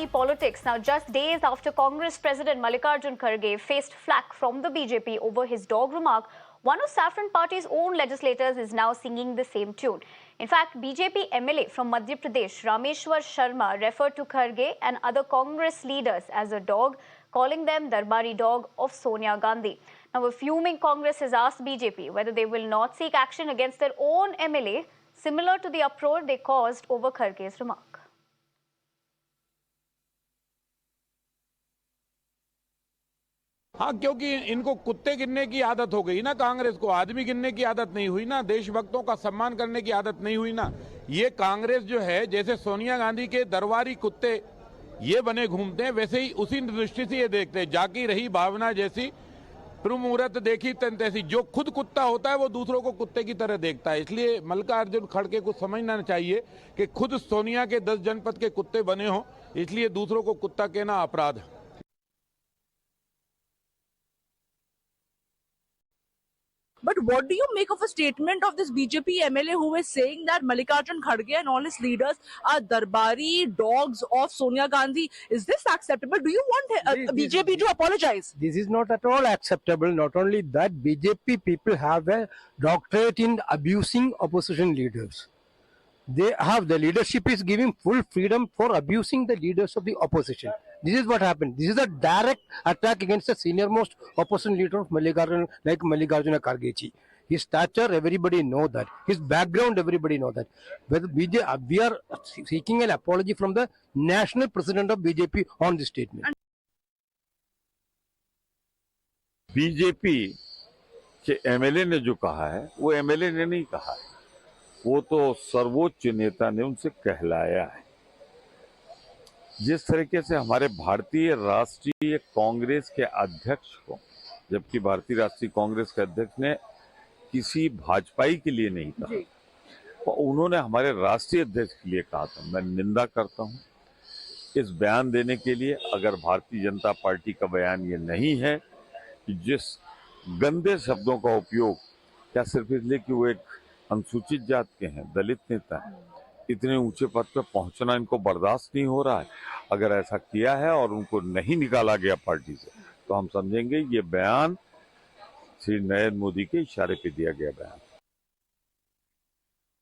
party politics. Now, just days after Congress President Mallikarjun Kharge faced flak from the BJP over his dog Remark, one of Saffron Party's own legislators is now singing the same tune. In fact, BJP MLA from Madhya Pradesh, Rameshwar Sharma, referred to Kharge and other Congress leaders as a dog, calling them Darbari dog of Sonia Gandhi. Now, a fuming Congress has asked BJP whether they will not seek action against their own MLA, similar to the uproar they caused over Kharge's remark. हाँ, क्योंकि इनको कुत्ते गिनने की आदत हो गई ना, कांग्रेस को आदमी गिनने की आदत नहीं हुई ना, देशभक्तों का सम्मान करने की आदत नहीं हुई ना। ये कांग्रेस जो है, जैसे सोनिया गांधी के दरबारी कुत्ते ये बने घूमते हैं, वैसे ही उसी दृष्टि से ये देखते हैं। जाकी रही भावना जैसी, प्रमुहूर्त देखी तन तैसी। जो खुद कुत्ता होता है वो दूसरों को कुत्ते की तरह देखता है। इसलिए मल्लिकार्जुन खड़गे को समझना चाहिए कि खुद सोनिया के 10 जनपद के कुत्ते बने हों, इसलिए दूसरों को कुत्ता कहना अपराध है। But what do you make of a statement of this BJP MLA who is saying that Mallikarjun Kharge and all his leaders are Darbari dogs of Sonia Gandhi? Is this acceptable? Do you want BJP to apologize? This is not at all acceptable. Not only that, BJP people have a doctorate in abusing opposition leaders. The leadership is giving full freedom for abusing the leaders of the opposition. This is what happened. This is a direct attack against the senior most opposition leader of Mallikarjun, like Mallikarjun Kharge ji. His stature, everybody know that. His background, everybody know that. Whether we are seeking an apology from the national president of BJP on this statement. BJP के MLA ने जो कहा है, वो MLA ने नहीं कहा है, वो तो सर्वोच्च नेता ने उनसे कहलाया है। जिस तरीके से हमारे भारतीय राष्ट्रीय कांग्रेस के अध्यक्ष को, जबकि भारतीय राष्ट्रीय कांग्रेस के अध्यक्ष ने किसी भाजपाई के लिए नहीं कहा, तो उन्होंने हमारे राष्ट्रीय अध्यक्ष के लिए कहा था। मैं निंदा करता हूं इस बयान देने के लिए। अगर भारतीय जनता पार्टी का बयान ये नहीं है कि जिस गंदे शब्दों का उपयोग, क्या सिर्फ इसलिए कि वो एक अनुसूचित जात के हैं, दलित नेता हैं, इतने ऊंचे पद पर पहुंचना इनको बर्दाश्त नहीं हो रहा है। अगर ऐसा किया है और उनको नहीं निकाला गया पार्टी से, तो हम समझेंगे ये बयान श्री नरेंद्र मोदी के इशारे पे दिया गया बयान।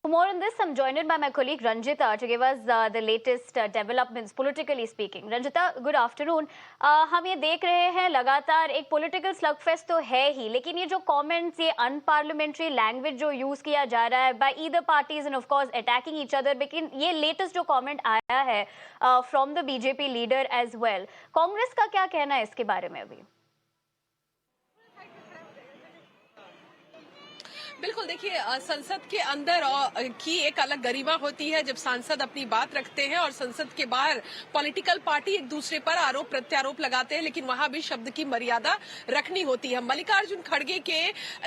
For more on this, I'm joined by my colleague Ranjita to give us the latest developments, politically speaking. Ranjita, good afternoon. हम ये देख रहे हैं लगातार एक political slugfest तो है ही, लेकिन ये जो comments, ये unparliamentary language जो use किया जा रहा है by either parties and of course attacking each other, लेकिन ये latest जो comment आया है from the BJP leader as well. Congress का क्या कहना है इसके बारे में अभी? बिल्कुल, देखिए, संसद के अंदर की एक अलग गरिमा होती है जब सांसद अपनी बात रखते हैं और संसद के बाहर पॉलिटिकल पार्टी एक दूसरे पर आरोप प्रत्यारोप लगाते हैं, लेकिन वहां भी शब्द की मर्यादा रखनी होती है। मल्लिकार्जुन खड़गे के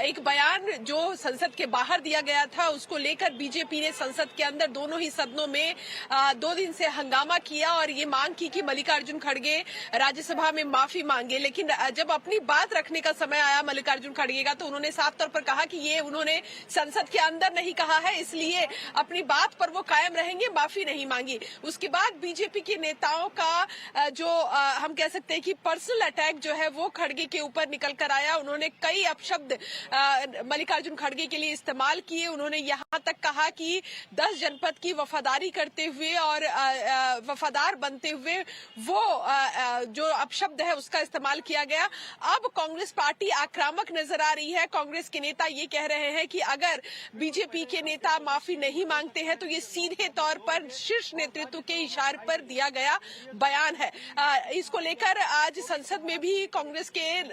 एक बयान जो संसद के बाहर दिया गया था, उसको लेकर बीजेपी ने संसद के अंदर दोनों ही सदनों में 2 दिन से हंगामा किया और ये मांग की कि मल्लिकार्जुन खड़गे राज्यसभा में माफी मांगे। लेकिन जब अपनी बात रखने का समय आया मल्लिकार्जुन खड़गे का, तो उन्होंने साफ तौर पर कहा कि ये उन्होंने संसद के अंदर नहीं कहा है, इसलिए अपनी बात पर वो कायम रहेंगे, माफी नहीं मांगी। उसके बाद बीजेपी के नेताओं का जो हम कह सकते हैं कि पर्सनल अटैक जो है वो खड़गे के ऊपर निकल कर आया। उन्होंने कई अपशब्द मल्लिकार्जुन खड़गे के लिए इस्तेमाल किए। उन्होंने यहां तक कहा कि 10 जनपद की वफादारी करते हुए और वफादार बनते हुए वो जो अपशब्द है उसका इस्तेमाल किया गया। अब कांग्रेस पार्टी आक्रामक नजर आ रही है। कांग्रेस के नेता ये कह रहे हैं कि अगर बीजेपी के नेता माफी नहीं मांगते हैं तो ये सीधे तौर पर शीर्ष नेतृत्व के इशारे पर दिया गया बयान है। इसको लेकर आज संसद में भी कांग्रेस के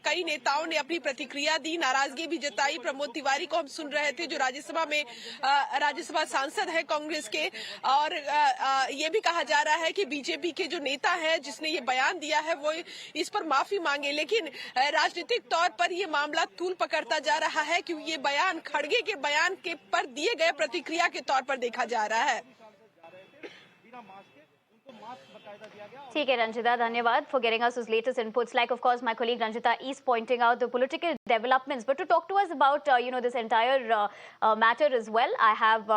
कई नेताओं ने अपनी प्रतिक्रिया दी, नाराजगी भी जताई। प्रमोद तिवारी को हम सुन रहे थे, जो राज्यसभा सांसद है कांग्रेस के, और ये भी कहा जा रहा है कि बीजेपी के जो नेता है जिसने ये बयान दिया है वो इस पर माफी मांगे। लेकिन राजनीतिक तौर पर ये मामला तूल पकड़ता जा रहा है क्योंकि ये बयान खड़गे के बयान के पर दिए गए प्रतिक्रिया के तौर पर देखा जा रहा है। ठीक है Ranjita, धन्यवाद for getting us those latest inputs. Like of course my colleague Ranjita is pointing out the political developments, but to talk to us about this entire matter as well, I have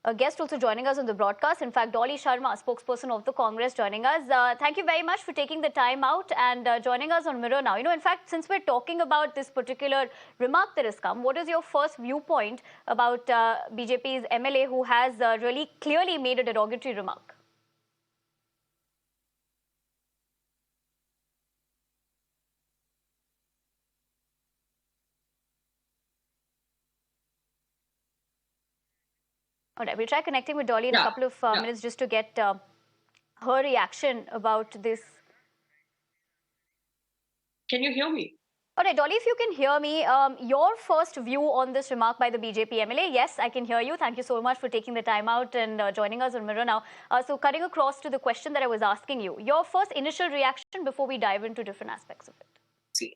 a guest also joining us on the broadcast. In fact, Dolly Sharma, spokesperson of the Congress, joining us. Thank you very much for taking the time out and joining us on Mirror Now. In fact, since we're talking about this particular remark that has come, what is your first viewpoint about BJP's MLA who has really clearly made a derogatory remark? All right, we'll try connecting with Dolly in a couple of minutes just to get her reaction about this. Can you hear me? All right, Dolly, if you can hear me, your first view on this remark by the BJP MLA. Yes, I can hear you. Thank you so much for taking the time out and joining us on Mirror Now. So cutting across to the question that I was asking you, your first initial reaction before we dive into different aspects of it.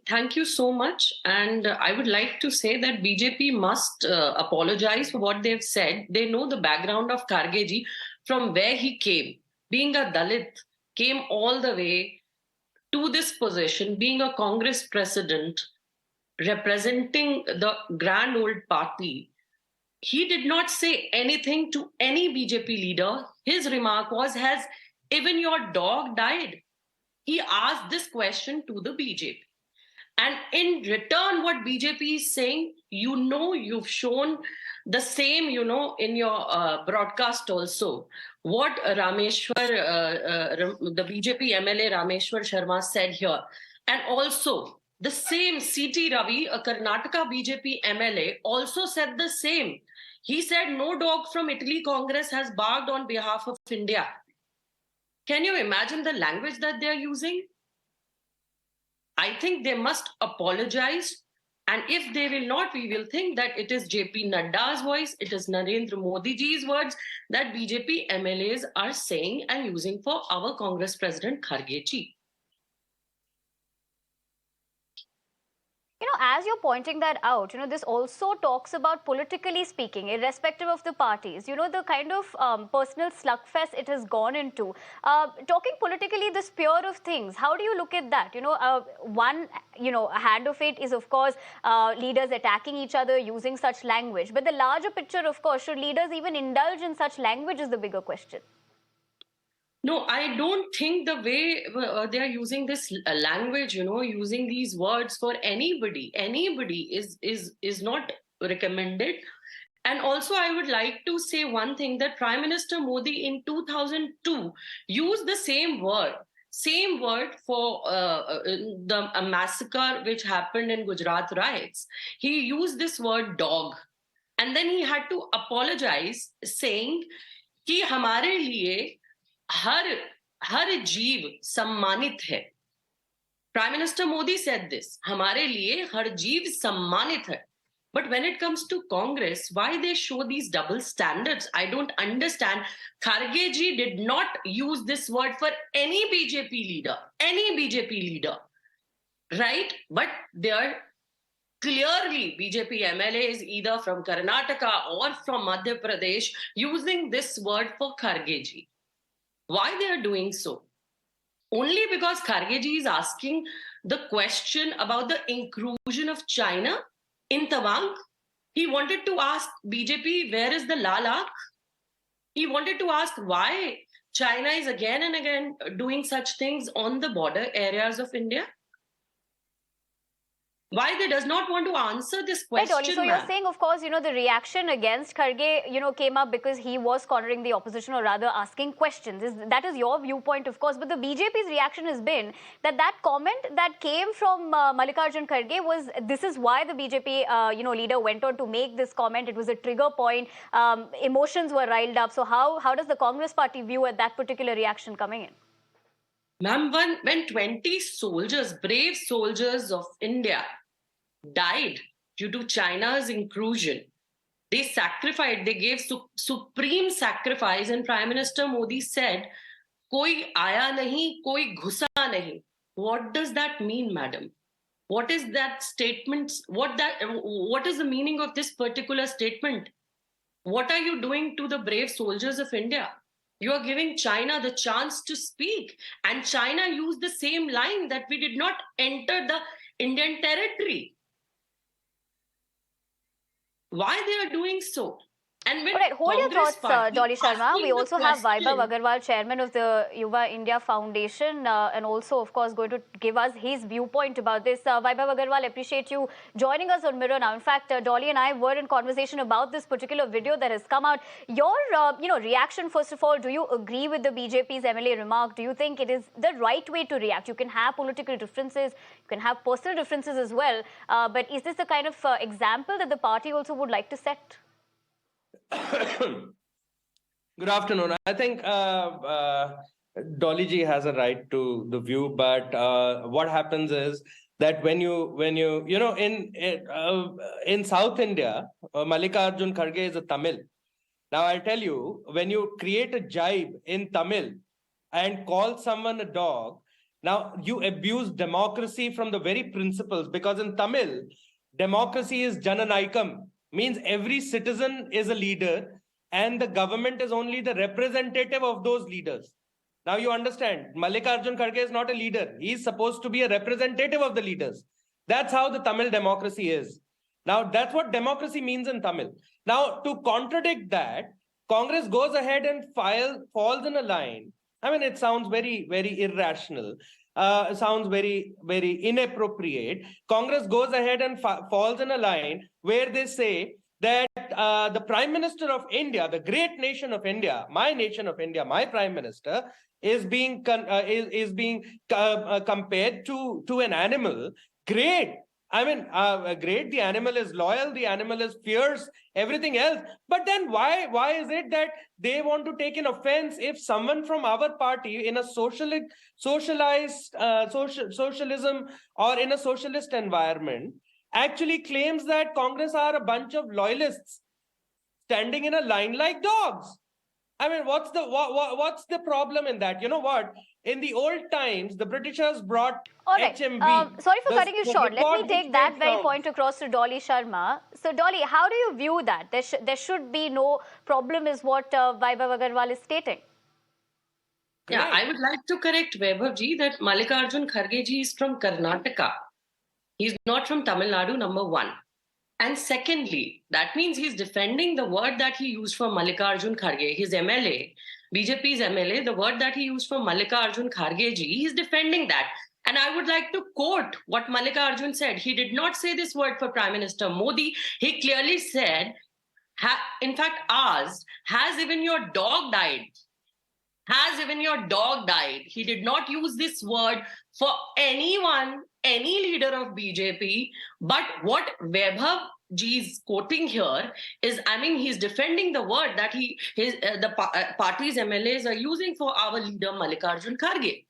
Thank you so much. And I would like to say that BJP must apologize for what they've said. They know the background of Kharge ji, from where he came. Being a Dalit, came all the way to this position, being a Congress president, representing the grand old party. He did not say anything to any BJP leader. His remark was, has even your dog died? He asked this question to the BJP. And in return, what BJP is saying, you've shown the same, in your broadcast also. What Rameshwar, the BJP MLA Rameshwar Sharma said here. And also, the same CT Ravi, a Karnataka BJP MLA, also said the same. He said, no dog from Italy Congress has barked on behalf of India. Can you imagine the language that they're using? I think they must apologize. And if they will not, we will think that it is JP Nadda's voice, it is Narendra Modi ji's words that BJP MLAs are saying and using for our Congress President Kharge ji. As you're pointing that out, this also talks about politically speaking, irrespective of the parties, the kind of personal slugfest it has gone into. Talking politically, the sphere of things, how do you look at that? One, hand of it is, of course, leaders attacking each other using such language. But the larger picture, of course, should leaders even indulge in such language is the bigger question. No, I don't think the way they are using this language, using these words for anybody is not recommended. And also, I would like to say one thing, that Prime Minister Modi in 2002 used the same word for a massacre which happened in Gujarat riots. He used this word dog. And then he had to apologize, saying कि हमारे लिए हर जीव सम्मानित है. Prime Minister Modi said this. हमारे लिए हर जीव सम्मानित है. But when it comes to Congress, why they show these double standards? I don't understand. Kharge ji did not use this word for any BJP leader, right? But they are clearly BJP MLAs either from Karnataka or from Madhya Pradesh using this word for Kharge ji. Why they are doing so? Only because Kharge ji is asking the question about the inclusion of China in Tawang. He wanted to ask BJP, where is the Lalak? He wanted to ask why China is again and again doing such things on the border areas of India. Why they does not want to answer this question? Right, Ollie. So you're saying, of course, the reaction against Kharge, came up because he was cornering the opposition, or rather asking questions. That is your viewpoint, of course. But the BJP's reaction has been that comment that came from Mallikarjun Kharge was, this is why the BJP, leader went on to make this comment. It was a trigger point. Emotions were riled up. So how does the Congress party view at that particular reaction coming in? Ma'am, when 20 soldiers, brave soldiers of India, died due to China's inclusion, they sacrificed, they gave supreme sacrifice, and Prime Minister Modi said, koi aaya nahi, koi ghusa nahi. What does that mean, madam? What is that statement? What is the meaning of this particular statement? What are you doing to the brave soldiers of India? You are giving China the chance to speak, and China used the same line that we did not enter the Indian territory. Why they are doing so? And when All right, hold your Congress thoughts, party Dolly Sharma. asking We the also have Vaibhav question, Agarwal, chairman of the Yuva India Foundation, and also, of course, going to give us his viewpoint about this. Vaibhav Agarwal, appreciate you joining us on Mirror now. In fact, Dolly and I were in conversation about this particular video that has come out. Your, reaction, first of all, do you agree with the BJP's MLA remark? Do you think it is the right way to react? You can have political differences, you can have personal differences as well, but is this the kind of example that the party also would like to set? Good afternoon. I think Dolly ji has a right to the view, but what happens is that when you in South India, Mallikarjun Kharge is a Tamil. Now I'll tell you, when you create a jibe in Tamil and call someone a dog, now you abuse democracy from the very principles, because in Tamil, democracy is Jananaikam, means every citizen is a leader and the government is only the representative of those leaders. Now you understand, Mallikarjun Kharge is not a leader. He is supposed to be a representative of the leaders. That's how the Tamil democracy is. Now that's what democracy means in Tamil. Now to contradict that, Congress goes ahead and falls in a line. I mean, it sounds very, very irrational. Sounds very, very inappropriate. Congress goes ahead and falls in a line where they say that the Prime Minister of India, the great nation of India, my nation of India, my Prime Minister, is being compared to an animal. Great. I mean, great. The animal is loyal. The animal is fierce. Everything else. But then why is it that they want to take an offense if someone from our party in a socialism or in a socialist environment actually claims that Congress are a bunch of loyalists standing in a line like dogs? I mean, what's the problem in that? You know what? In the old times, the Britishers brought HMV. Sorry for cutting you short. Let me take that very point across to Dolly Sharma. So, Dolly, how do you view that? There should be no problem, is what Vaibhav Agarwal is stating. Yeah, I would like to correct Vaibhav ji that Mallikarjun Kharge ji is from Karnataka. He's not from Tamil Nadu, number one. And secondly, that means he's defending the word that he used for Mallikarjun Kharge, his MLA, BJP's MLA, the word that he used for Mallikarjun Kharge ji, he's defending that. And I would like to quote what Mallikarjun said. He did not say this word for Prime Minister Modi. He clearly said, in fact, asked, has even your dog died? Has even your dog died? He did not use this word for anyone, any leader of BJP. But what Vaibhav ji is quoting here is, I mean, he's defending the word that the party's MLAs are using for our leader Mallikarjun Kharge.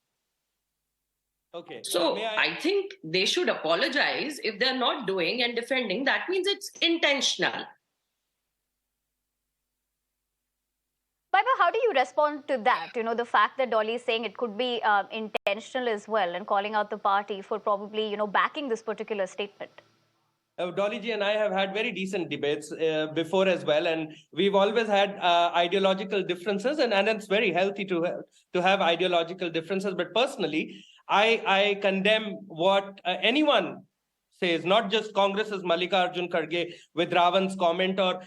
Okay. So I think they should apologize if they're not doing and defending. That means it's intentional. Vaibhav, how do you respond to that? You know, the fact that Dolly is saying it could be intentional as well, and calling out the party for probably, backing this particular statement. Dolly ji and I have had very decent debates before as well, and we've always had ideological differences, and it's very healthy to have ideological differences. But personally, I condemn what anyone says, not just Congress's Mallikarjun Kharge with Ravan's comment, or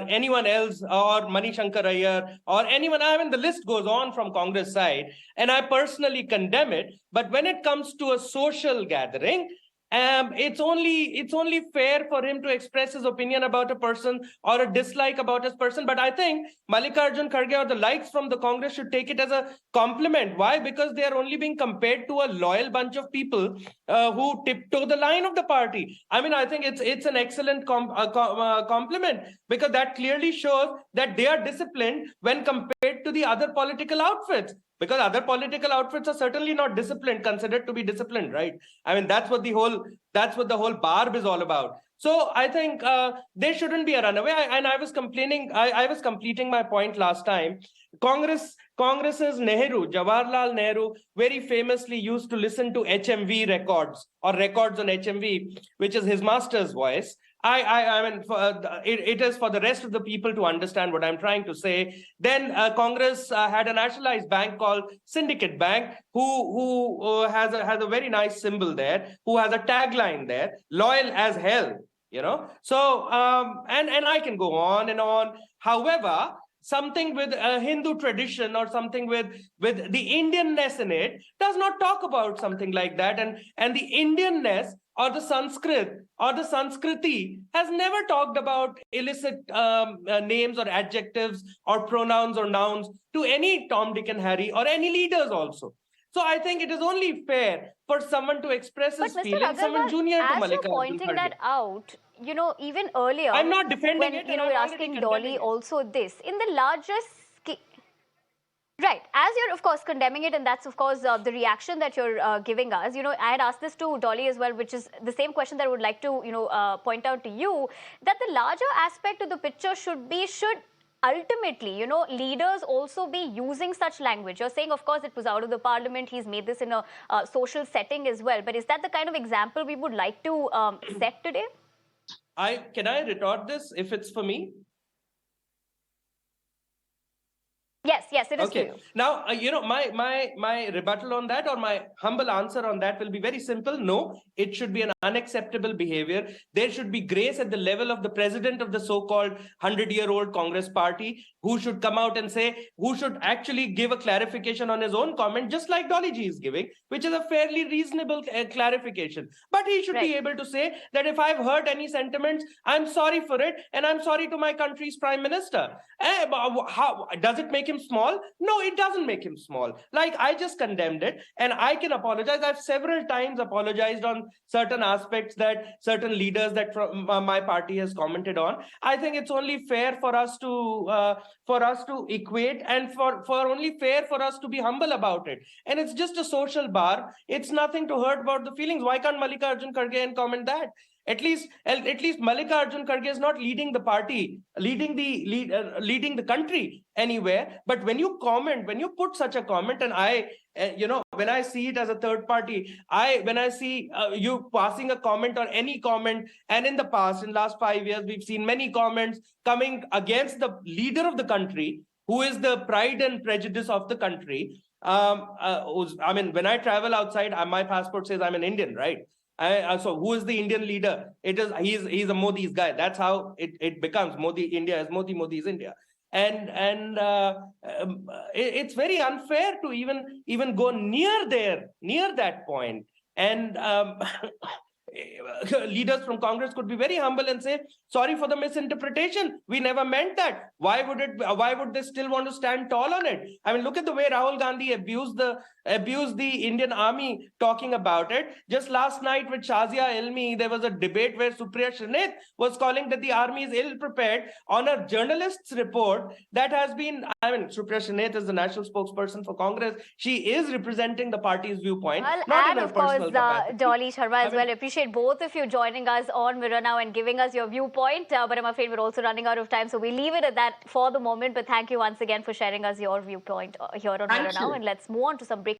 anyone else, or Manishankar Iyer, or anyone. I mean, the list goes on from Congress side, and I personally condemn it. But when it comes to a social gathering, it's only fair for him to express his opinion about a person or a dislike about his person. But I think Mallikarjun Kharge or the likes from the Congress should take it as a compliment. Why? Because they are only being compared to a loyal bunch of people who tiptoe the line of the party. I mean, I think it's an excellent compliment, because that clearly shows that they are disciplined when compared to the other political outfits. Because other political outfits are certainly not considered to be disciplined, right? I mean, that's what the whole barb is all about. So I think there shouldn't be a runaway. I was complaining. I was completing my point last time. Congress's Jawaharlal Nehru, very famously used to listen to HMV records, or records on HMV, which is his master's voice. I mean, it is for the rest of the people to understand what I'm trying to say. Then Congress had a nationalized bank called Syndicate Bank, who has a very nice symbol there, who has a tagline there, loyal as hell. So and I can go on and on. However, something with a Hindu tradition or something with the Indianness in it does not talk about something like that, and the Indianness or the Sanskrit or the Sanskriti has never talked about illicit names or adjectives or pronouns or nouns to any Tom, Dick and Harry or any leaders also. So I think it is only fair for someone to express his But Mr. feelings, someone Agarwal, junior to as you're Mallikarjun pointing Kharge. that out, even earlier, I'm not defending when it, we're I'm already asking condemning Dolly it. also this in the largest right, as you're of course condemning it, and that's of course the reaction that you're giving us. I had asked this to Dolly as well, which is the same question that I would like to point out to you, that the larger aspect of the picture should ultimately, leaders also be using such language. You're saying, of course, it was out of the parliament. He's made this in a social setting as well. But is that the kind of example we would like to set today? Can I retort this if it's for me? Yes, it is okay. to you. Now, my rebuttal on that, or my humble answer on that, will be very simple. No, it should be an unacceptable behavior. There should be grace at the level of the president of the so-called 100-year-old Congress party, who should come out and say, who should actually give a clarification on his own comment, just like Dolly Ji is giving, which is a fairly reasonable clarification. But he should be able to say that if I've heard any sentiments, I'm sorry for it, and I'm sorry to my country's prime minister. How does it make him small? No, it doesn't make him small. Like, I just condemned it, and I can apologize. I've several times apologized on certain aspects that certain leaders that from my party has commented on. I think it's only fair for us to equate, and for only fair for us to be humble about it. And it's just a social bar. It's nothing to hurt about the feelings. Why can't Mallikarjun Kharge comment that? At least Mallikarjun Kharge is not leading the party, leading the country anywhere. But when you comment, when you put such a comment, and when I see it as a third party, when I see you passing a comment or any comment, and in the past, in last 5 years, we've seen many comments coming against the leader of the country, who is the pride and prejudice of the country. When I travel outside, my passport says I'm an Indian, right? So who is the Indian leader? He's a Modi's guy. That's how it becomes. Modi India is Modi, Modi is India. And it's very unfair to even go near that point. And leaders from Congress could be very humble and say, sorry for the misinterpretation. We never meant that. Why would they still want to stand tall on it? I mean, look at the way Rahul Gandhi abused the Indian army talking about it. Just last night with Shazia Elmi, there was a debate where Supriya Shrineth was calling that the army is ill-prepared on a journalist's report that has been, Supriya Shrineth is the national spokesperson for Congress. She is representing the party's viewpoint, not in her personal capacity. Dolly Sharma as well. Appreciate both of you joining us on Mirror Now and giving us your viewpoint. But I'm afraid we're also running out of time, so we leave it at that for the moment. But thank you once again for sharing us your viewpoint here on Mirror Now. And let's move on to some break.